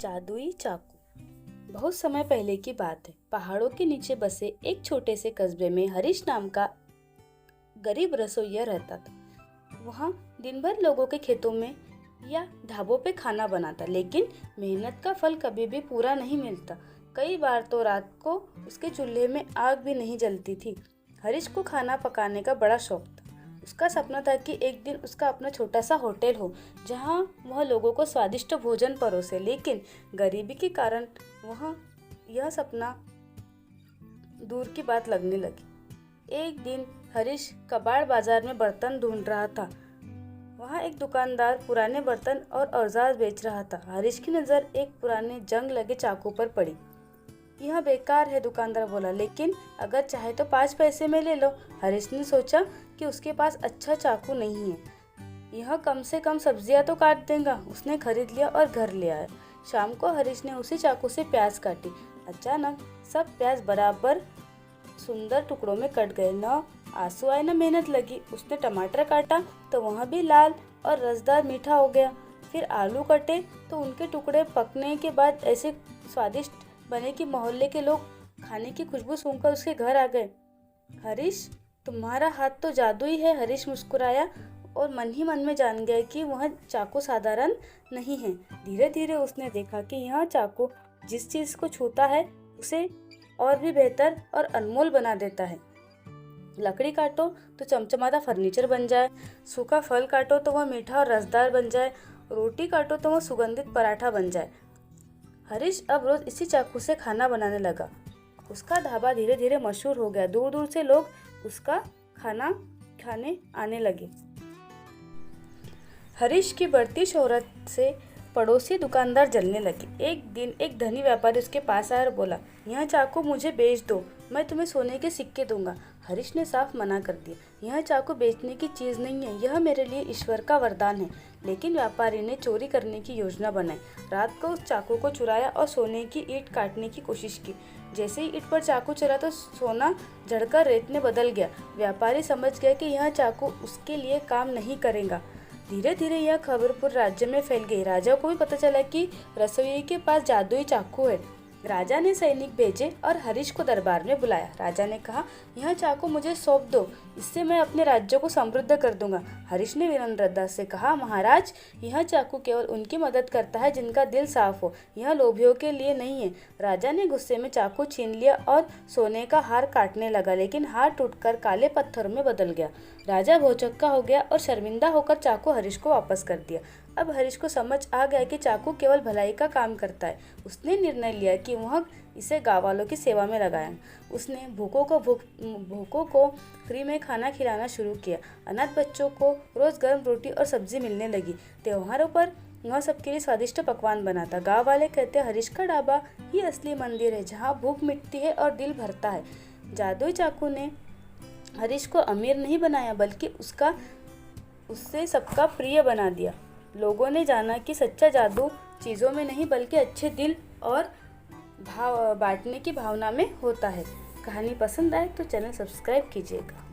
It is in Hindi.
जादुई चाकू। बहुत समय पहले की बात है। पहाड़ों के नीचे बसे एक छोटे से कस्बे में हरीश नाम का गरीब रसोइया रहता था। वहाँ दिन भर लोगों के खेतों में या ढाबों पे खाना बनाता, लेकिन मेहनत का फल कभी भी पूरा नहीं मिलता। कई बार तो रात को उसके चूल्हे में आग भी नहीं जलती थी। हरीश को खाना पकाने का बड़ा शौक था। उसका सपना था कि एक दिन उसका अपना छोटा सा होटल हो, जहाँ वह लोगों को स्वादिष्ट भोजन परोसे, लेकिन गरीबी के कारण वह यह सपना दूर की बात लगने लगी। एक दिन हरीश कबाड़ बाजार में बर्तन ढूंढ रहा था। वहाँ एक दुकानदार पुराने बर्तन और औजार बेच रहा था। हरीश की नज़र एक पुराने जंग लगे चाकू पर पड़ी। यह बेकार है, दुकानदार बोला, लेकिन अगर चाहे तो 5 पैसे में ले लो। हरीश ने सोचा कि उसके पास अच्छा चाकू नहीं है, यह कम से कम सब्जियां तो काट देगा। उसने खरीद लिया और घर ले आया। शाम को हरीश ने उसी चाकू से प्याज काटी। अचानक सब प्याज बराबर सुंदर टुकड़ों में कट गए। न आंसू आए न मेहनत लगी। उसने टमाटर काटा तो वह भी लाल और रसदार मीठा हो गया। फिर आलू कटे तो उनके टुकड़े पकने के बाद ऐसे स्वादिष्ट बने कि मोहल्ले के लोग खाने की खुशबू सूंघकर उसके घर आ गए। हरीश, तुम्हारा हाथ तो जादुई है। हरीश मुस्कुराया और मन ही मन में जान गया कि वह चाकू साधारण नहीं है। धीरे धीरे उसने देखा कि यह चाकू जिस चीज को छूता है उसे और भी बेहतर और अनमोल बना देता है। लकड़ी काटो तो चमचमाता फर्नीचर बन जाए, सूखा फल काटो तो वह मीठा और रसदार बन जाए, रोटी काटो तो वह सुगंधित पराठा बन जाए। हरीश अब रोज इसी चाकू से खाना बनाने लगा। उसका ढाबा धीरे धीरे मशहूर हो गया। दूर दूर से लोग उसका खाना खाने आने लगे। हरीश की बढ़ती शोहरत से पड़ोसी दुकानदार जलने लगे। एक दिन एक धनी व्यापारी उसके पास आया और बोला, यह चाकू मुझे बेच दो, मैं तुम्हें सोने के सिक्के दूंगा। हरीश ने साफ मना कर दिया, यह चाकू बेचने की चीज़ नहीं है, यह मेरे लिए ईश्वर का वरदान है। लेकिन व्यापारी ने चोरी करने की योजना बनाई। रात को उस चाकू को चुराया और सोने की ईंट काटने की कोशिश की। जैसे ही ईंट पर चाकू चला तो सोना झड़कर रेत में बदल गया। व्यापारी समझ गया कि यह चाकू उसके लिए काम नहीं करेगा। धीरे धीरे यह खबर पूरे राज्य में फैल गई। राजा को भी पता चला कि रसोई के पास जादुई चाकू है। राजा ने सैनिक भेजे और हरीश को दरबार में बुलाया। राजा ने कहा, यह चाकू मुझे सौंप दो, इससे मैं अपने राज्य को समृद्ध कर दूंगा। हरीश ने विनम्रता से कहा, महाराज, यह चाकू केवल उनकी मदद करता है जिनका दिल साफ हो, यह लोभियों के लिए नहीं है। राजा ने गुस्से में चाकू छीन लिया और सोने का हार काटने लगा, लेकिन हार टूटकर काले पत्थरों में बदल गया। राजा भौचक्का हो गया और शर्मिंदा होकर चाकू हरीश को वापस कर दिया। अब हरीश को समझ आ गया कि चाकू केवल भलाई का काम करता है। उसने निर्णय लिया कि वह इसे गाँव वालों की सेवा में लगाए। उसने भूखों को फ्री में खाना खिलाना शुरू किया। अनाथ बच्चों को रोज गर्म रोटी और सब्जी मिलने लगी। त्योहारों पर वह सबके लिए स्वादिष्ट पकवान बनाता। गाँव वाले कहते, हरीश का ढाबा ही असली मंदिर है, जहाँ भूख मिटती है और दिल भरता है। जादुई चाकू ने हरीश को अमीर नहीं बनाया, बल्कि उससे सबका प्रिय बना दिया। लोगों ने जाना कि सच्चा जादू चीज़ों में नहीं, बल्कि अच्छे दिल और बांटने की भावना में होता है। कहानी पसंद आए तो चैनल सब्सक्राइब कीजिएगा।